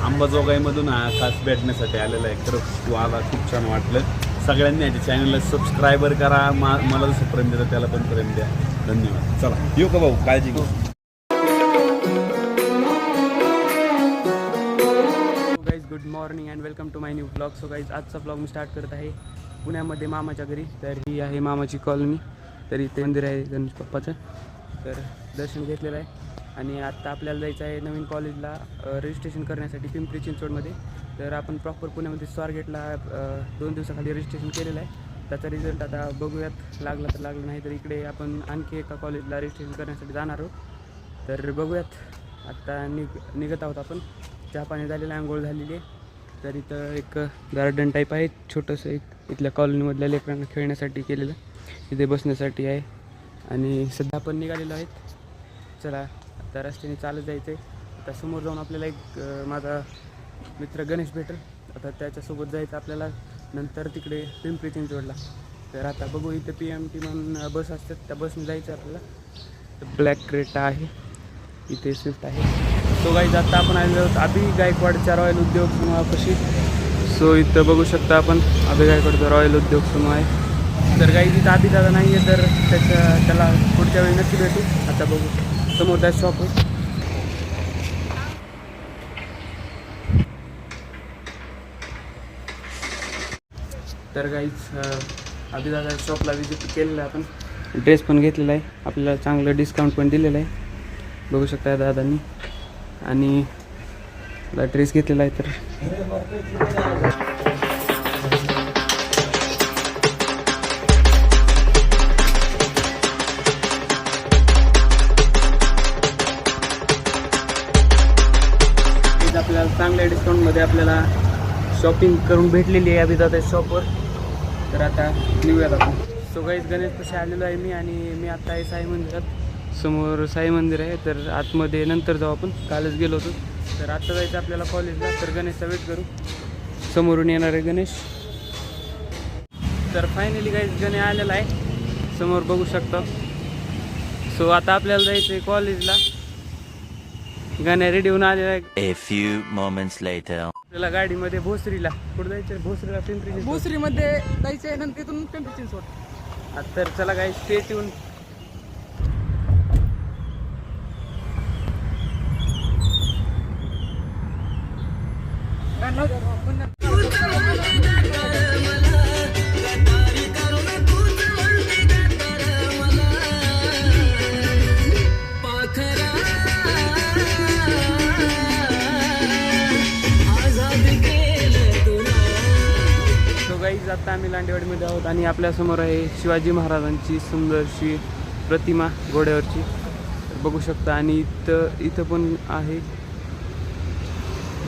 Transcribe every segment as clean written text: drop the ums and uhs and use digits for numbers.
अंबाजोगाईमधून हा खास भेटण्यासाठी आलेला आहे. खरंच तू आला, खूप छान वाटलं. सगळ्यांनी याच्या चॅनलला सबस्क्रायबर करा. मला जसं प्रेम देतं त्याला पण प्रेम द्या. धन्यवाद. चला येऊ का भाऊ, काळजी घे. Guys good morning and welcome to my new blog. So guys आजचा ब्लॉग मी स्टार्ट करत आहे पुण्यामध्ये मामाच्या घरी. तर ही आहे मामाची कॉलनी. तर इथे मंदिर आहे गणेश बाप्पाचं. तर दर्शन घेतलेलं आहे आणि आत्ता आपल्याला जायचं आहे नवीन कॉलेजला रजिस्ट्रेशन करण्यासाठी पिंपरी चिंचवडमध्ये. तर आपण प्रॉपर पुण्यामध्ये स्वारगेटला 2 दिवसाखाली रजिस्ट्रेशन केलेलं आहे. त्याचा रिझल्ट आता बघूयात, लागला तर लागला, नाही तर इकडे आपण आणखी एका कॉलेजला रजिस्ट्रेशन करण्यासाठी जाणार आहोत. तर बघूयात. आत्ता निघत आहोत आपण. चहा पाणी झालेलं, आंघोळ झालेली आहे. तर इथं एक गार्डन टाईप आहे छोटंसं, एक इथल्या कॉलनीमधल्या लेकरांना खेळण्यासाठी केलेलं. इथे बसण्यासाठी आहे आणि सध्या आपण निघालेलो आहेत. चला आता रस्त्याने चालत जायचं आहे. आता समोर जाऊन आपल्याला एक माझा मित्र गणेश भेटेल. आता त्याच्यासोबत जायचं आपल्याला. नंतर तिकडे पिंपरी चिंचवडला. तर आता बघू, इथं PMT म्हणून बस असतात, त्या बसने जायचं आपल्याला. ब्लॅक क्रेटा आहे, इथे स्विफ्ट आहे. सो गाईज आता आपण आलेलो आहोत अभि गायकवाडच्या रॉयल उद्योग समूहापाशी. सो इथं बघू शकता आपण अभि गायकवाडचा रॉयल उद्योग समूह आहे. तर गाईज इथं अभि दादा नाही आहे, तर त्याला पुढच्या वेळी नक्की भेटू. आता बघू, समोर त्या शॉप आहे. तर गाईज अभि दादा शॉपला विजिट केलेलं आहे आपण. ड्रेस पण घेतलेला आहे, आपल्याला चांगलं डिस्काउंट पण दिलेलं आहे. बघू शकता दादांनी. आणि ड्रेस घेतलेला आहे. तर आपल्याला चांगल्या डिस्काउंटमध्ये आपल्याला शॉपिंग करून भेटलेली आहे अभिदादा शॉपवर. तर आता निघूयात आपण. सो गाईज गणेशपाशी आलेलो आहे मी. आणि मी आता आहे साई मंदिरात. समोर साई मंदिर आहे. तर आतमध्ये नंतर जाऊ आपण, कालच गेलो होतो. तर आता जायचं आपल्याला कॉलेजला. तर गणेशचा वेट करू, समोरून येणार आहे गणेश. तर फायनली गाईज गणेश आलेला आहे, समोर बघू शकता. सो आता आपल्याला जायचं आहे कॉलेजला. गणेश रेडी होऊन आलेला आहे. A few moments later. आपल्याला गाडीमध्ये भोसरीला, कुठं जायचं आहे? भोसरीला, पिंपरी भोसरीमध्ये जायचं आहे, नंतर तिथून पिंपरी चिंचवड. तर चला गाईज स्टे ट्यून. आता आम्ही लांडेवाडीमध्ये आहोत आणि आपल्यासमोर आहे शिवाजी महाराजांची सुंदरशी प्रतिमा घोड्यावरची. बघू शकता. आणि इथं पण आहे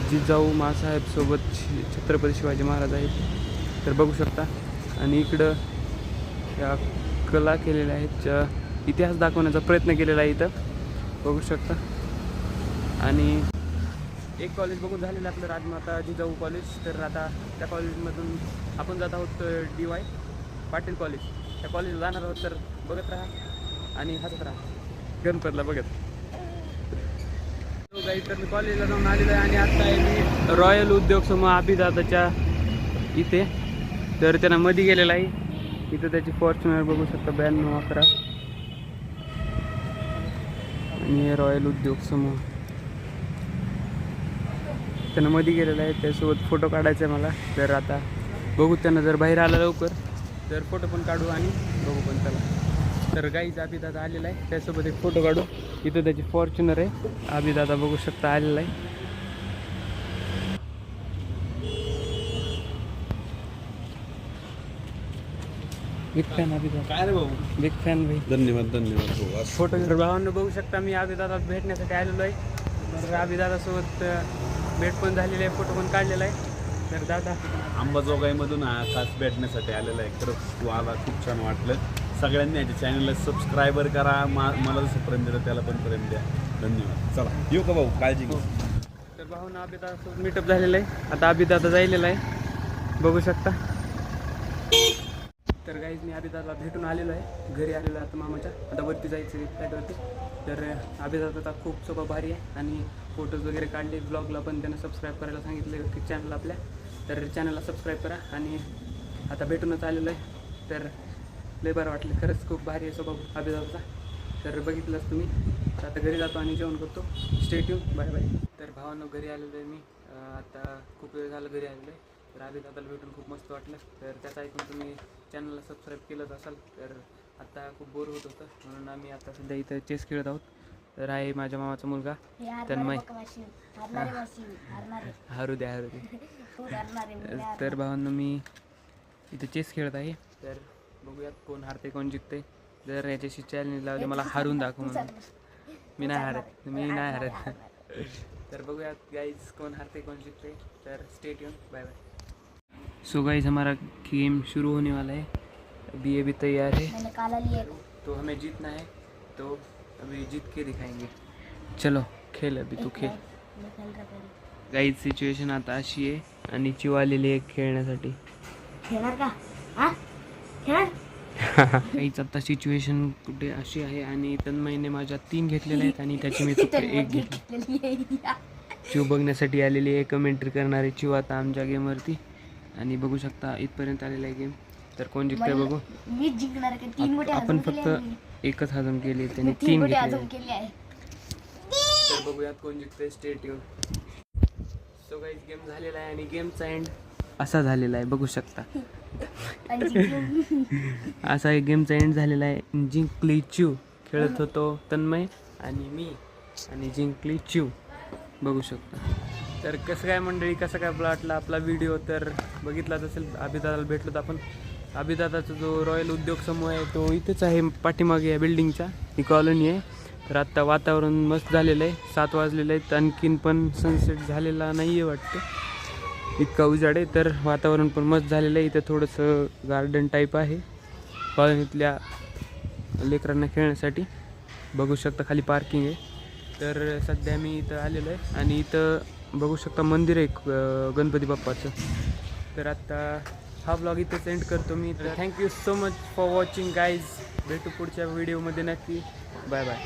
जिजाऊ माँसाहेब सोबत छत्रपती शिवाजी महाराज आहेत. तर बघू शकता. आणि इकडं या कला केलेल्या आहेत, इतिहास दाखवण्याचा प्रयत्न केलेला आहे इथं, बघू शकता. आणि एक कॉलेज बघून झालेलं आपलं राजमाता जिजाऊ कॉलेज. तर आता त्या कॉलेजमधून आपण जात आहोत DY पाटील कॉलेज. त्या कॉलेजला जाणार आहोत. तर बघत राहा आणि हसत राहा, गणपतला बघत. तर मी कॉलेजला जाऊन आलेलो आहे आणि आता आहे मी रॉयल उद्योग समूह अभिदादाच्या इथे. तर त्यांना मध्ये गेलेला आहे. इथं त्याची फॉर्च्युनर बघू शकता 9211. आणि रॉयल उद्योग समूह त्यांना मध्ये गेलेला आहे, त्यासोबत फोटो काढायचा आहे मला. तर आता बघू, त्यांना जर बाहेर आला लवकर तर फोटो पण काढू आणि बघू पण त्याला. तर गाईज अभिदादा आलेला आहे, त्यासोबत एक फोटो काढू. इथं त्याची फॉर्च्युनर आहे. अभिदादा बघू शकता आलेला आहे. बिग फॅन अभिदादा. काय रे भाऊ, बिग फॅन भाई. धन्यवाद धन्यवाद. फोटो भावांना बघू शकता, मी अभिदादा भेटण्यासाठी आलेलो आहे. तर अभिदादासोबत भेट पण झालेली आहे, फोटो पण काढलेला आहे. तर दादा अंबाजोगाईमधून हा खास भेटण्यासाठी आलेला आहे. खरंच तू आला, खूप छान वाटलं. सगळ्यांनी याच्या चॅनलला सबस्क्रायबर करा. मला जसं प्रेम देतं त्याला पण प्रेम द्या. धन्यवाद. चला येऊ का भाऊ, काळजी घे. तर भाऊना अभिदादासोबत मीटअप झालेलं आहे. आता अभिदादा जायलेला आहे, बघू शकता. तर गाईज मी अभिदादाला भेटून आलेलो आहे, घरी आलेलो आहे आता मामाच्या. आता वरती जायचं आहे फ्लॅटवरती. तर अभिदादा खूप सोपा भारी आहे आणि फोटोज वगैरे काढले. ब्लॉगला पण त्यानं सबस्क्राईब करायला सांगितलं की चॅनल आपल्या, तर चॅनलला सबस्क्राईब करा. आणि आता भेटूनच आलेलो आहे, तर लय बरं वाटलं. खरंच खूप भारी आहे स्वभाव अभिजातचा. तर बघितलंच तुम्ही. तर आता घरी जातो आणि जेवण करतो. Stay tune, bye bye. तर भावांनो, घरी आलेलो आहे मी. आता खूप वेळ झालं घरी आलेलो आहे. तर अभिजाताला भेटून खूप मस्त वाटलं. तर त्याचं ऐकून तुम्ही चॅनलला सबस्क्राईब केलंच असाल. तर आता खूप बोर होत होतं, म्हणून आम्ही आता सध्या इथं चेस खेळत आहोत. तर आहे माझ्या मामाचा मुलगा तन्मय. हरू द्या. तर भावांनो, मी इथं चेस खेळत आहे. तर बघूयात कोण हारते कोण जिंकते. जर याच्याशी चॅलेंज लावले मला हारून दाखव म्हणून. मी नाही हारत. तर बघूयात गाइज कोण हारते कोण जिंकते. तर stay tune, bye bye. So guys, हमारा गेम शुरू होने वाला है. अभी तैयार है. मैंने काला लिया तो हमें जीतना है, तो अभी जीत के दिखाएंगे. चलो खेल, अभी तू खेल. गाइज, सिच्युएशन आता अशी आहे आणि चिव आलेली आहे खेळण्यासाठी. खेळणार का? हा खेळ. काहीच आता सिच्युएशन कुठे अशी आहे आणि तन्मयने माझ्या 3 घेतलेल्या आहेत आणि त्याची मी फक्त 1 घेतली. चिव बघण्यासाठी आलेली आहे, कमेंट्री करणारे चिव आता आमच्या गेमवरती. आणि बघू शकता इथपर्यंत आलेला आहे गेम. तर कोण जिंकतंय बघू. मी जिंकणार का? 3 मोठे आपण फक्त एकच हजम केली, त्याने 3 घेतले. केले आहे. तर बघूयात कोण जिंकतंय. Stay tune. So guys, game झालेला आहे आणि गेमचा एंड असा झालेला आहे, बघू शकता. असा एक गेमचा एंड झालेला आहे. जिंकली चिव. खेळत होतो तन्मय आणि मी, आणि जिंकली चिव, बघू शकता. तर कसं काय मंडळी, कसं काय वाटला आपला व्हिडिओ. तर बघितलाच असेल, अभिदादाला भेटलो आपण. अभिदादाचा जो रॉयल उद्योग समूह आहे तो इथेच आहे पाठीमागे या बिल्डिंगच्या. ही कॉलनी आहे. तर आत्ता वातावरण मस्त झालेलं आहे. 7 वाजलेलं आहेत. आणखीन पण सनसेट झालेला नाही आहे वाटतं, इतका उजाड आहे. तर वातावरण पण मस्त झालेलं आहे. इथं थोडंसं गार्डन टाईप आहे कॉलनीतल्या लेकरांना खेळण्यासाठी. बघू शकता खाली पार्किंग आहे. तर सध्या मी इथं आलेलो आहे आणि इथं बघू शकता मंदिर आहे गणपती बाप्पाचं. तर आत्ता हा ब्लॉग इथंच एंड करतो मी. तर thank you so much for watching guys. भेटू पुढच्या व्हिडिओमध्ये नक्की. Bye bye.